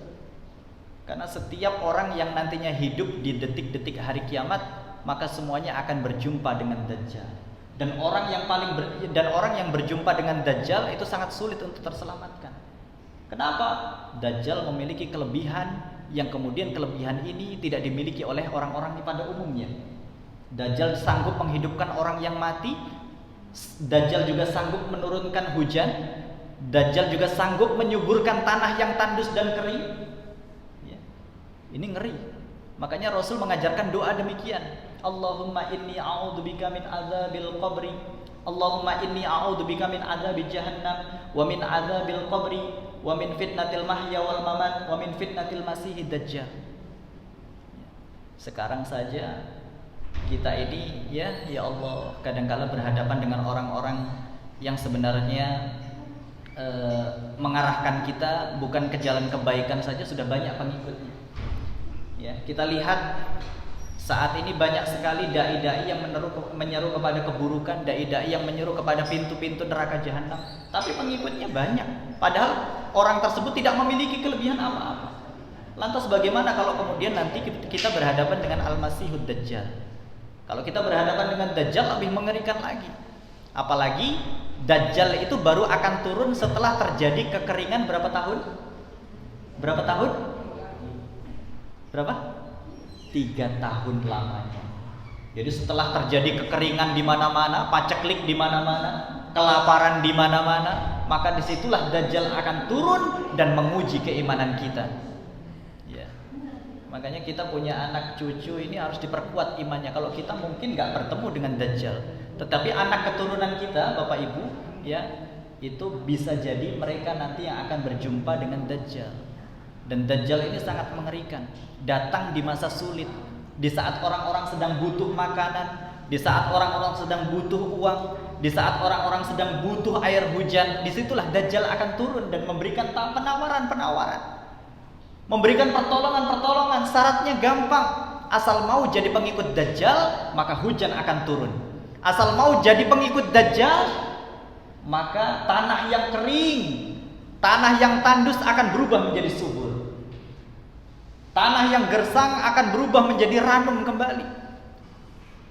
Karena setiap orang yang nantinya hidup di detik-detik hari kiamat, maka semuanya akan berjumpa dengan Dajjal. Dan orang yang berjumpa dengan Dajjal itu sangat sulit untuk terselamatkan. Kenapa? Dajjal memiliki kelebihan yang kemudian kelebihan ini tidak dimiliki oleh orang-orang pada umumnya. Dajjal sanggup menghidupkan orang yang mati. Dajjal juga sanggup menurunkan hujan. Dajjal juga sanggup menyuburkan tanah yang tandus dan kering. Ya. Ini ngeri. Makanya Rasul mengajarkan doa demikian. Allahumma inni a'udzubika min adzabil qabri, Allahumma inni a'udzubika min adzabi jahannam wa min adzabil qabri wa min fitnatil mahya wal mamat wa min fitnatil masihid dajjal. Sekarang saja kita ini ya Allah kadang-kala berhadapan dengan orang-orang yang sebenarnya mengarahkan kita bukan ke jalan kebaikan saja, sudah banyak pengikutnya. Ya, kita lihat saat ini banyak sekali dai-dai yang menyeru kepada keburukan, dai-dai yang menyeru kepada pintu-pintu neraka jahanam, tapi pengikutnya banyak. Padahal orang tersebut tidak memiliki kelebihan apa-apa. Lantas bagaimana kalau kemudian nanti kita berhadapan dengan Al-Masihud Dajjal? Kalau kita berhadapan dengan Dajjal lebih mengerikan lagi. Apalagi Dajjal itu baru akan turun setelah terjadi kekeringan berapa tahun? Berapa tahun? Berapa? 3 tahun lamanya. Jadi setelah terjadi kekeringan di mana-mana, paceklik di mana-mana, kelaparan di mana-mana, maka disitulah Dajjal akan turun dan menguji keimanan kita. Ya. Makanya kita punya anak cucu ini harus diperkuat imannya. Kalau kita mungkin nggak bertemu dengan Dajjal, tetapi anak keturunan kita, Bapak Ibu, ya, itu bisa jadi mereka nanti yang akan berjumpa dengan Dajjal. Dan Dajjal ini sangat mengerikan. Datang di masa sulit, di saat orang-orang sedang butuh makanan, di saat orang-orang sedang butuh uang, di saat orang-orang sedang butuh air hujan, disitulah Dajjal akan turun dan memberikan penawaran-penawaran, memberikan pertolongan-pertolongan. Syaratnya gampang, asal mau jadi pengikut Dajjal maka hujan akan turun. Asal mau jadi pengikut Dajjal maka tanah yang kering, tanah yang tandus akan berubah menjadi subur. Tanah yang gersang akan berubah menjadi ranum kembali,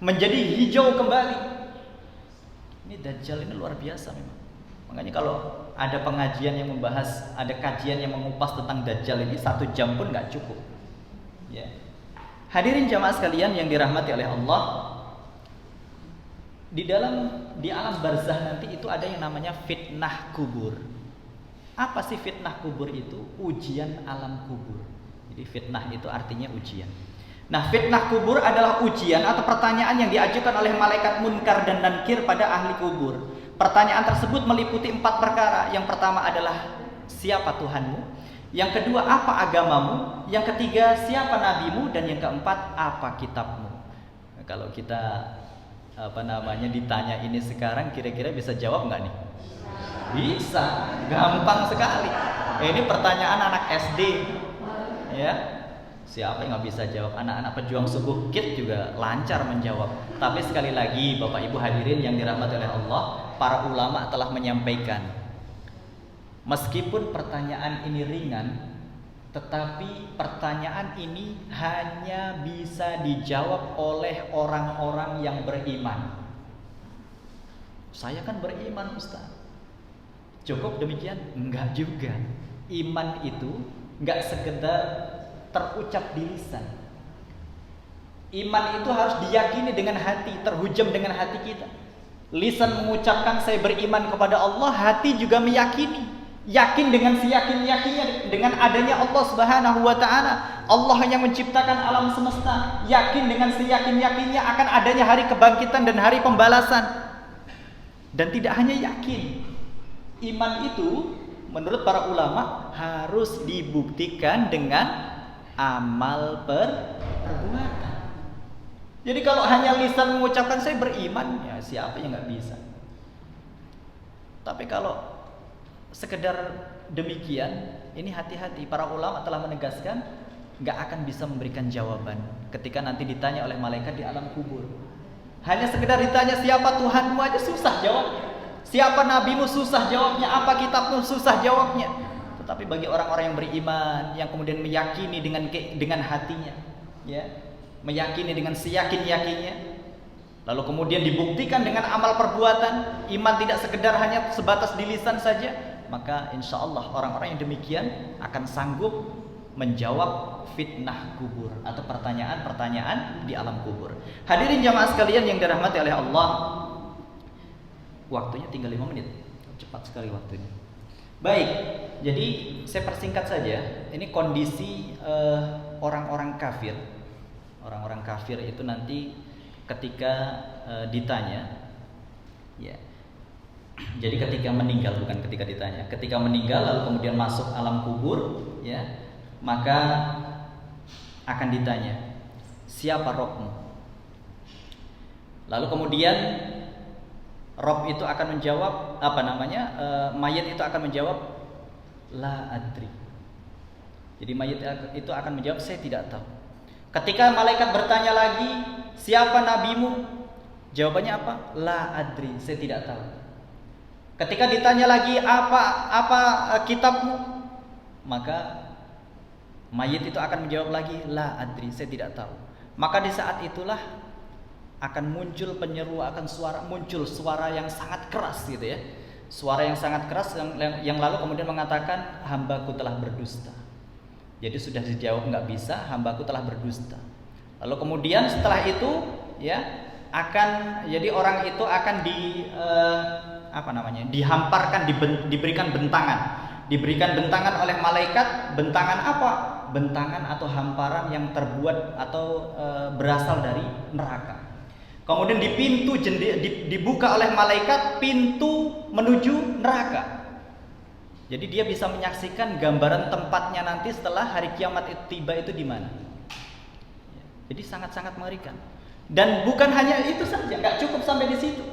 menjadi hijau kembali. Ini Dajjal ini luar biasa memang. Makanya kalau ada pengajian yang membahas, ada kajian yang mengupas tentang Dajjal ini 1 jam pun nggak cukup. Ya. Hadirin jamaah sekalian yang dirahmati oleh Allah, di alam barzah nanti itu ada yang namanya fitnah kubur. Apa sih fitnah kubur itu? Ujian alam kubur. Jadi fitnah itu artinya ujian. Nah, fitnah kubur adalah ujian atau pertanyaan yang diajukan oleh malaikat munkar dan nakir pada ahli kubur. Pertanyaan tersebut meliputi 4 perkara. Yang pertama adalah siapa Tuhanmu? Yang kedua, apa agamamu? Yang ketiga, siapa nabimu? Dan yang keempat, apa kitabmu? Nah, kalau kita ditanya ini sekarang, kira-kira bisa jawab nggak nih? Bisa, gampang sekali. Ini pertanyaan anak SD. Ya, siapa yang nggak bisa jawab? Anak-anak pejuang subuh KIT juga lancar menjawab. Tapi sekali lagi Bapak Ibu hadirin yang dirahmati oleh Allah, para ulama telah menyampaikan, meskipun pertanyaan ini ringan, tetapi pertanyaan ini hanya bisa dijawab oleh orang-orang yang beriman. Saya kan beriman, Ustaz. Cukup demikian? Enggak juga. Iman itu enggak sekedar terucap di lisan. Iman itu harus diyakini dengan hati, terhujam dengan hati kita. Lisan mengucapkan saya beriman kepada Allah, hati juga meyakini. Yakin dengan seyakin-yakinnya dengan adanya Allah Subhanahu wa taala, Allah yang menciptakan alam semesta. Yakin dengan seyakin-yakinnya akan adanya hari kebangkitan dan hari pembalasan. Dan tidak hanya yakin, iman itu menurut para ulama harus dibuktikan dengan amal perbuatan. Jadi kalau hanya lisan mengucapkan saya beriman, ya siapa yang nggak bisa. Tapi kalau sekedar demikian, ini hati-hati. Para ulama telah menegaskan nggak akan bisa memberikan jawaban ketika nanti ditanya oleh malaikat di alam kubur. Hanya sekedar ditanya siapa Tuhanmu aja susah jawabnya. Siapa nabimu susah jawabnya, apa kitabmu susah jawabnya. Tetapi bagi orang-orang yang beriman, yang kemudian meyakini dengan hatinya, ya, meyakini dengan seyakin-yakinnya, lalu kemudian dibuktikan dengan amal perbuatan, iman tidak sekedar hanya sebatas di lisan saja, maka insya Allah orang-orang yang demikian akan sanggup menjawab fitnah kubur atau pertanyaan-pertanyaan di alam kubur. Hadirin jamaah sekalian yang dirahmati oleh Allah, waktunya tinggal 5 menit, cepat sekali waktunya. Baik, jadi saya persingkat saja. Ini kondisi orang-orang kafir. Orang-orang kafir itu nanti ketika ditanya, ya. Jadi ketika meninggal, bukan ketika ditanya. Ketika meninggal lalu kemudian masuk alam kubur, ya, maka akan ditanya, siapa Robmu? Lalu kemudian Rob itu akan menjawab, mayat itu akan menjawab, la adri. Jadi mayat itu akan menjawab, saya tidak tahu. Ketika malaikat bertanya lagi, siapa nabimu? Jawabannya apa? La adri, saya tidak tahu. Ketika ditanya lagi, apa kitabmu? Maka mayat itu akan menjawab lagi, la adri, saya tidak tahu. Maka di saat itulah akan muncul penyeru, muncul suara yang sangat keras gitu ya. Suara yang sangat keras yang lalu kemudian mengatakan, hambaku telah berdusta. Jadi sudah dijawab nggak bisa, hambaku telah berdusta. Lalu kemudian setelah itu ya jadi orang itu akan dihamparkan, diberikan bentangan oleh malaikat. Bentangan apa? Bentangan atau hamparan yang terbuat atau berasal dari neraka. Kemudian dibuka oleh malaikat pintu menuju neraka. Jadi dia bisa menyaksikan gambaran tempatnya nanti setelah hari kiamat itu tiba itu di mana. Jadi sangat-sangat mengerikan. Dan bukan hanya itu saja, nggak cukup sampai di situ.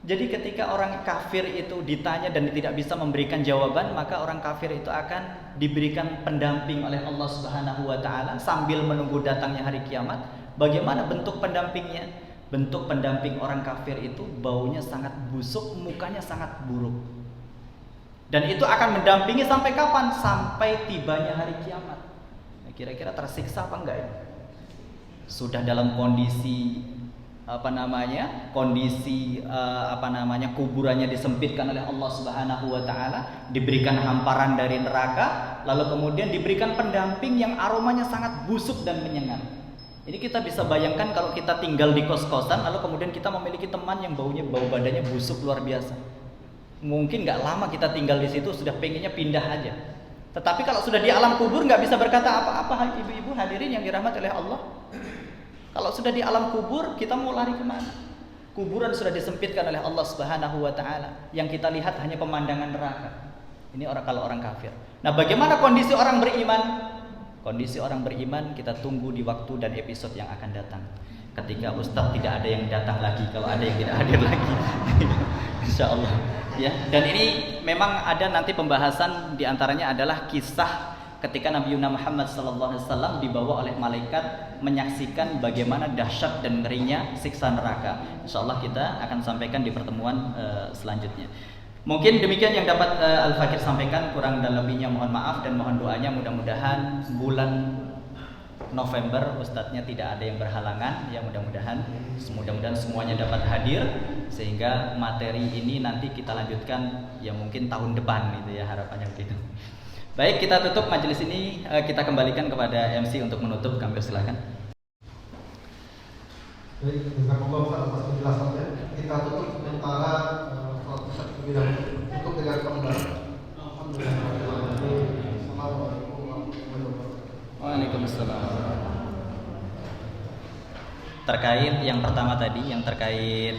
Jadi ketika orang kafir itu ditanya dan tidak bisa memberikan jawaban, maka orang kafir itu akan diberikan pendamping oleh Allah Subhanahu wa taala sambil menunggu datangnya hari kiamat. Bagaimana bentuk pendampingnya? Bentuk pendamping orang kafir itu baunya sangat busuk, mukanya sangat buruk. Dan itu akan mendampingi sampai kapan? Sampai tibanya hari kiamat. Nah, kira-kira tersiksa apa enggak ini? Sudah dalam kondisi kuburannya disempitkan oleh Allah Subhanahu wa taala, diberikan hamparan dari neraka, lalu kemudian diberikan pendamping yang aromanya sangat busuk dan menyengat. Ini kita bisa bayangkan kalau kita tinggal di kos-kosan, lalu kemudian kita memiliki teman yang bau badannya busuk luar biasa. Mungkin nggak lama kita tinggal di situ sudah pengennya pindah aja. Tetapi kalau sudah di alam kubur nggak bisa berkata apa-apa, ibu-ibu hadirin yang dirahmati oleh Allah. Kalau sudah di alam kubur, kita mau lari kemana? Kuburan sudah disempitkan oleh Allah Subhanahu wa taala. Yang kita lihat hanya pemandangan neraka. Ini kalau orang kafir. Nah, bagaimana kondisi orang beriman? Kondisi orang beriman kita tunggu di waktu dan episode yang akan datang. Ketika Ustadz tidak ada yang datang lagi, kalau ada yang tidak hadir lagi. Insyaallah. Ya, dan ini memang ada nanti pembahasan diantaranya adalah kisah ketika Nabi Muhammad SAW dibawa oleh malaikat menyaksikan bagaimana dahsyat dan ngerinya siksa neraka. Insyaallah kita akan sampaikan di pertemuan selanjutnya. Mungkin demikian yang dapat Al-Fakir sampaikan, kurang dan lebihnya mohon maaf dan mohon doanya mudah-mudahan bulan November Ustadznya tidak ada yang berhalangan, ya mudah-mudahan semuanya dapat hadir sehingga materi ini nanti kita lanjutkan ya mungkin tahun depan gitu ya, harapannya begitu. Baik, kita tutup majelis ini, kita kembalikan kepada MC untuk menutup. Kami silakan. Baik, jazakallah atas penjelasannya. Kita tutup sementara untuk dengan kembali. Assalamualaikum warahmatullahi wabarakatuh. Waalaikumsalam. Terkait yang pertama tadi, yang terkait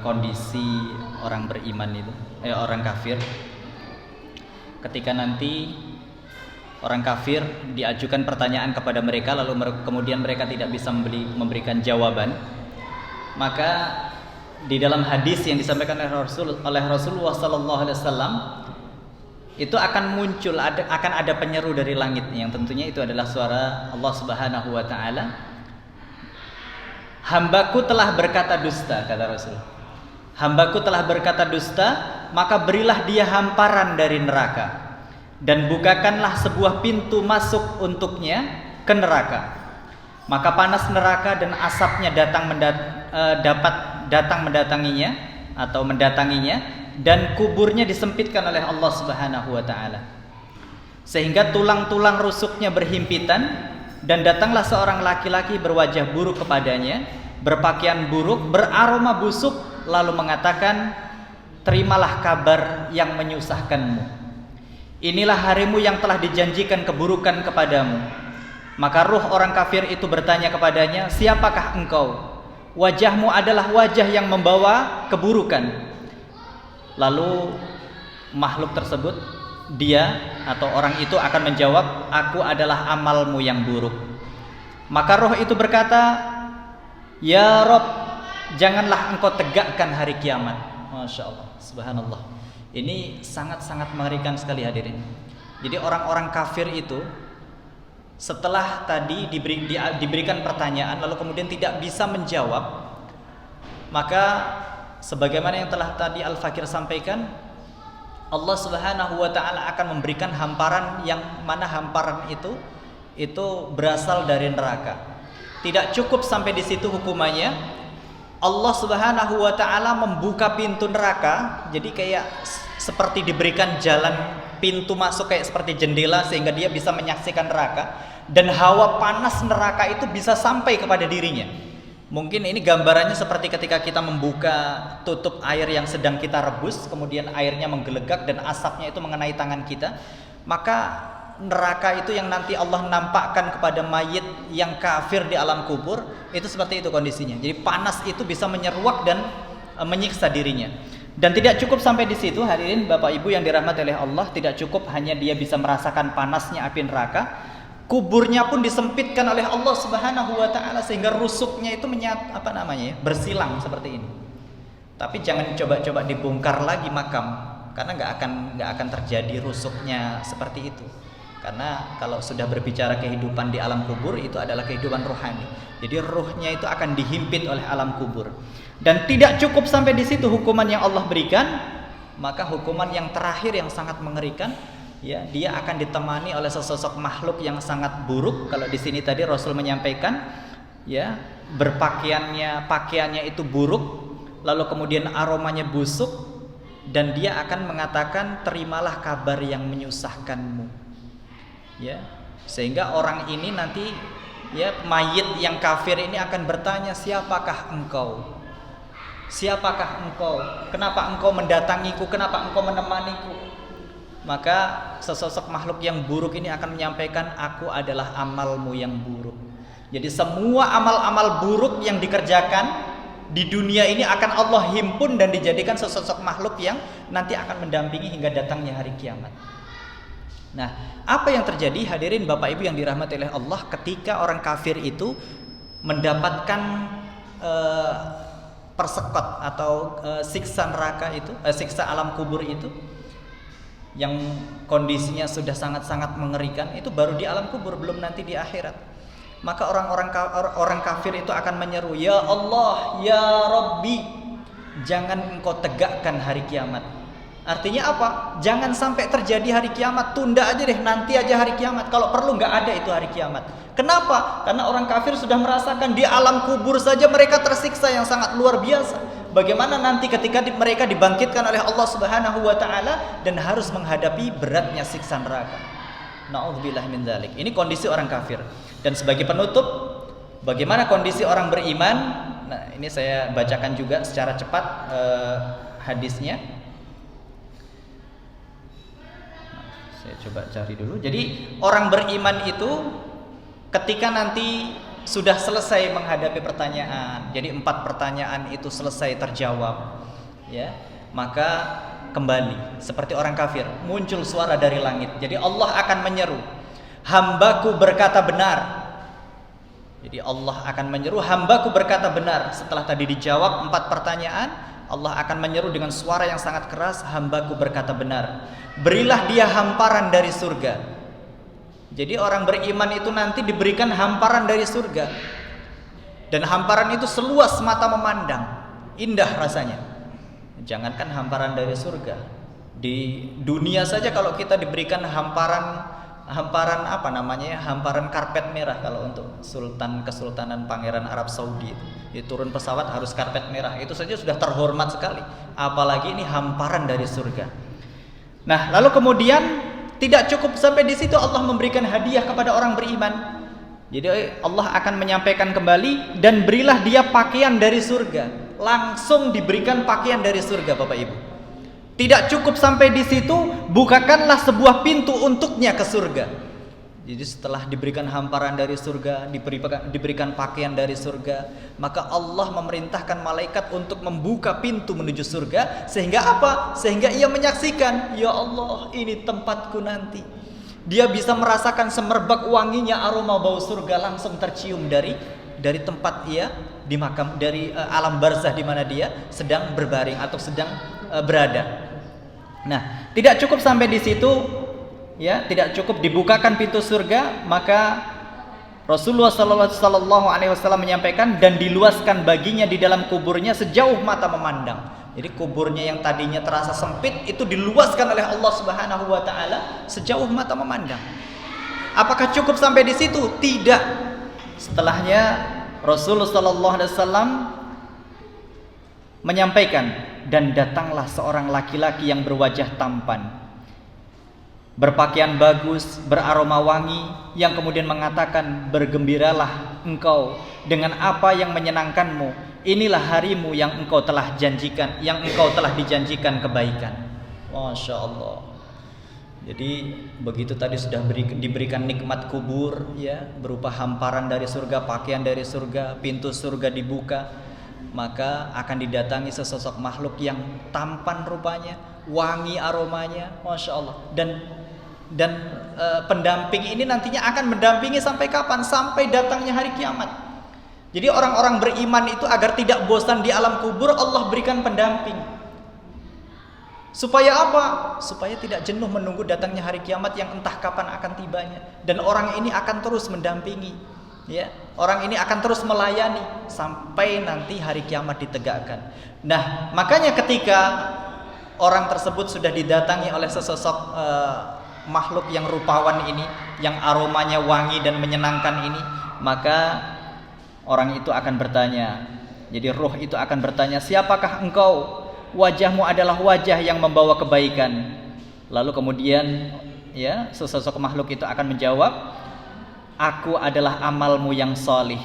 kondisi orang beriman itu, orang kafir. Ketika nanti orang kafir diajukan pertanyaan kepada mereka, lalu kemudian mereka tidak bisa memberikan jawaban, maka di dalam hadis yang disampaikan oleh Rasulullah SAW itu akan muncul, akan ada penyeru dari langit yang tentunya itu adalah suara Allah Subhanahu wa taala. Hambaku telah berkata dusta, kata Rasul. Hambaku telah berkata dusta, maka berilah dia hamparan dari neraka dan bukakanlah sebuah pintu masuk untuknya ke neraka. Maka panas neraka dan asapnya mendatanginya dan kuburnya disempitkan oleh Allah Subhanahu wa taala sehingga tulang-tulang rusuknya berhimpitan, dan datanglah seorang laki-laki berwajah buruk kepadanya, berpakaian buruk, beraroma busuk, lalu mengatakan, terimalah kabar yang menyusahkanmu. Inilah harimu yang telah dijanjikan keburukan kepadamu. Maka ruh orang kafir itu bertanya kepadanya, siapakah engkau? Wajahmu adalah wajah yang membawa keburukan. Lalu makhluk tersebut, dia atau orang itu akan menjawab, aku adalah amalmu yang buruk. Maka roh itu berkata, ya Rob, janganlah engkau tegakkan hari kiamat. Masya Allah, subhanallah. Ini sangat-sangat mengerikan sekali hadirin. Jadi orang-orang kafir itu setelah tadi diberikan pertanyaan lalu kemudian tidak bisa menjawab, maka sebagaimana yang telah tadi Al-Fakir sampaikan, Allah Subhanahu wa taala akan memberikan hamparan yang mana hamparan itu berasal dari neraka. Tidak cukup sampai di situ hukumannya. Allah Subhanahu wa taala membuka pintu neraka, jadi kayak seperti diberikan jalan pintu masuk kayak seperti jendela sehingga dia bisa menyaksikan neraka, dan hawa panas neraka itu bisa sampai kepada dirinya. Mungkin ini gambarannya seperti ketika kita membuka tutup air yang sedang kita rebus, kemudian airnya menggelegak dan asapnya itu mengenai tangan kita. Maka neraka itu yang nanti Allah nampakkan kepada mayit yang kafir di alam kubur, itu seperti itu kondisinya. Jadi panas itu bisa menyeruak dan menyiksa dirinya. Dan tidak cukup sampai di situ, hadirin Bapak Ibu yang dirahmati oleh Allah, tidak cukup hanya dia bisa merasakan panasnya api neraka. Kuburnya pun disempitkan oleh Allah Subhanahu wa taala sehingga rusuknya itu bersilang seperti ini. Tapi jangan coba-coba dibongkar lagi makam, karena nggak akan terjadi rusuknya seperti itu. Karena kalau sudah berbicara kehidupan di alam kubur, itu adalah kehidupan rohani. Jadi ruhnya itu akan dihimpit oleh alam kubur. Dan tidak cukup sampai di situ hukuman yang Allah berikan, maka hukuman yang terakhir yang sangat mengerikan, ya, dia akan ditemani oleh sesosok makhluk yang sangat buruk. Kalau di sini tadi Rasul menyampaikan, ya, pakaiannya itu buruk, lalu kemudian aromanya busuk, dan dia akan mengatakan, terimalah kabar yang menyusahkanmu, ya, sehingga orang ini nanti, ya, mayit yang kafir ini akan bertanya, siapakah engkau? Siapakah engkau? Kenapa engkau mendatangiku? Kenapa engkau menemaniku? Maka sesosok makhluk yang buruk ini akan menyampaikan, aku adalah amalmu yang buruk. Jadi semua amal-amal buruk yang dikerjakan di dunia ini akan Allah himpun dan dijadikan sesosok makhluk yang nanti akan mendampingi hingga datangnya hari kiamat. Nah, apa yang terjadi hadirin Bapak Ibu yang dirahmati oleh Allah ketika orang kafir itu mendapatkan persekot atau siksa neraka itu, siksa alam kubur itu, yang kondisinya sudah sangat-sangat mengerikan, itu baru di alam kubur, belum nanti di akhirat. Maka orang kafir itu akan menyeru, ya Allah, ya Rabbi, jangan engkau tegakkan hari kiamat. Artinya apa? Jangan sampai terjadi hari kiamat, tunda aja deh, nanti aja hari kiamat. Kalau perlu nggak ada itu hari kiamat. Kenapa? Karena orang kafir sudah merasakan di alam kubur saja mereka tersiksa yang sangat luar biasa. Bagaimana nanti ketika mereka dibangkitkan oleh Allah Subhanahu wa taala dan harus menghadapi beratnya siksa neraka. Na'udzubillah min dzalik. Ini kondisi orang kafir. Dan sebagai penutup, bagaimana kondisi orang beriman? Nah, ini saya bacakan juga secara cepat hadisnya. Saya coba cari dulu. Jadi orang beriman itu ketika nanti sudah selesai menghadapi pertanyaan, jadi 4 pertanyaan itu selesai terjawab, ya, maka kembali seperti orang kafir, muncul suara dari langit. Jadi Allah akan menyeru, hambaku berkata benar. Jadi Allah akan menyeru, hambaku berkata benar. Setelah tadi dijawab 4 pertanyaan, Allah akan menyeru dengan suara yang sangat keras, hambaku berkata benar. Berilah dia hamparan dari surga. Jadi orang beriman itu nanti diberikan hamparan dari surga. Dan hamparan itu seluas mata memandang, indah rasanya. Jangankan hamparan dari surga, di dunia saja kalau kita diberikan hamparan hamparan karpet merah, kalau untuk kesultanan pangeran Arab Saudi itu turun pesawat harus karpet merah, itu saja sudah terhormat sekali, apalagi ini hamparan dari surga. Nah, lalu kemudian tidak cukup sampai di situ, Allah memberikan hadiah kepada orang beriman. Jadi Allah akan menyampaikan kembali, dan berilah dia pakaian dari surga. Langsung diberikan pakaian dari surga, Bapak Ibu. Tidak cukup sampai di situ, bukakanlah sebuah pintu untuknya ke surga. Jadi setelah diberikan hamparan dari surga, diberikan pakaian dari surga, maka Allah memerintahkan malaikat untuk membuka pintu menuju surga. Sehingga apa? Sehingga ia menyaksikan, ya Allah, ini tempatku nanti. Dia bisa merasakan semerbak wanginya aroma bau surga langsung tercium dari tempat ia di makam, dari alam barzah di mana dia sedang berbaring atau sedang berada. Nah, tidak cukup sampai di situ, ya, tidak cukup dibukakan pintu surga, maka Rasulullah sallallahu alaihi wasallam menyampaikan, dan diluaskan baginya di dalam kuburnya sejauh mata memandang. Jadi kuburnya yang tadinya terasa sempit itu diluaskan oleh Allah Subhanahu wa taala sejauh mata memandang. Apakah cukup sampai di situ? Tidak. Setelahnya Rasulullah sallallahu alaihi wasallam menyampaikan, dan datanglah seorang laki-laki yang berwajah tampan. berpakaian bagus, beraroma wangi, yang kemudian mengatakan bergembiralah engkau dengan apa yang menyenangkanmu. Inilah harimu yang engkau telah janjikan, yang engkau telah dijanjikan kebaikan. Masya Allah. Jadi begitu tadi sudah diberikan nikmat kubur, ya, berupa hamparan dari surga, pakaian dari surga, pintu surga dibuka, maka akan didatangi sesosok makhluk yang tampan rupanya, wangi aromanya, masya Allah. Dan pendamping ini nantinya akan mendampingi sampai kapan? Sampai datangnya hari kiamat. Jadi orang-orang beriman itu agar tidak bosan di alam kubur, Allah berikan pendamping. Supaya apa? Supaya tidak jenuh menunggu datangnya hari kiamat yang entah kapan akan tibanya. Dan orang ini akan terus mendampingi, ya. Orang ini akan terus melayani sampai nanti hari kiamat ditegakkan. Nah, makanya ketika orang tersebut sudah didatangi oleh sesosok makhluk yang rupawan ini, yang aromanya wangi dan menyenangkan ini, maka orang itu akan bertanya. Jadi roh itu akan bertanya, siapakah engkau? Wajahmu adalah wajah yang membawa kebaikan. Lalu kemudian, ya, sesosok makhluk itu akan menjawab, aku adalah amalmu yang solih.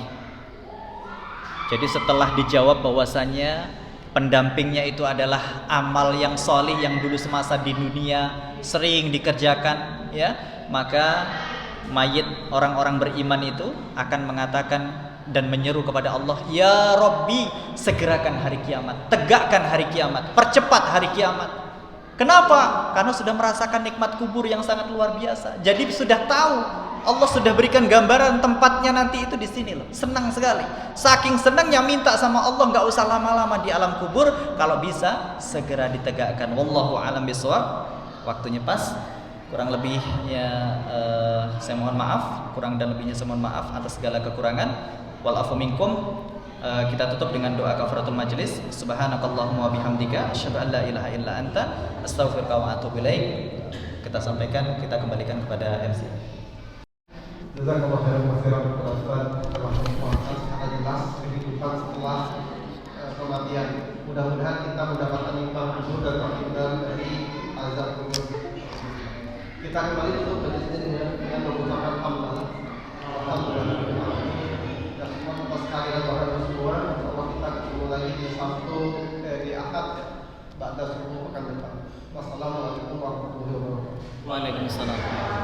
Jadi setelah dijawab bahwasanya pendampingnya itu adalah amal yang solih yang dulu semasa di dunia sering dikerjakan, ya, maka mayit orang-orang beriman itu akan mengatakan dan menyeru kepada Allah, ya Rabbi, segerakan hari kiamat, tegakkan hari kiamat, percepat hari kiamat. Kenapa? Karena sudah merasakan nikmat kubur yang sangat luar biasa. Jadi sudah tahu, Allah sudah berikan gambaran tempatnya nanti itu di sini loh. Senang sekali. Saking senangnya minta sama Allah, nggak usah lama-lama di alam kubur, kalau bisa segera ditegakkan. Wallahu a'lam bishawab. Waktunya pas. Kurang lebihnya saya mohon maaf, kurang dan lebihnya saya mohon maaf atas segala kekurangan. Wal afu minkum. Kita tutup dengan doa kafaratul majlis. Subhanakallahumma wa bihamdika asyhadu an la ilaha illa anta astaghfiruka wa atubu ilaik. Kita sampaikan, kita kembalikan kepada MC. Jazakallahu khairan kepada Ustaz telah menginformasikan secara jelas kehidupan setelah kematian. Mudah-mudahan kita mendapatkan nikmat kubur dan terhindar dari azab kubur. Kita kembali untuk berjumpa dengan mengucapkan hamdalah. Alhamdulillah. Dan semua atas kehadiran Bapak Ibu semua, insyaallah kita ketemu lagi di Sabtu di Ahad, ya, ba'da subuh pekan depan. Wassalamualaikum warahmatullahi wabarakatuh. Waalaikumsalam.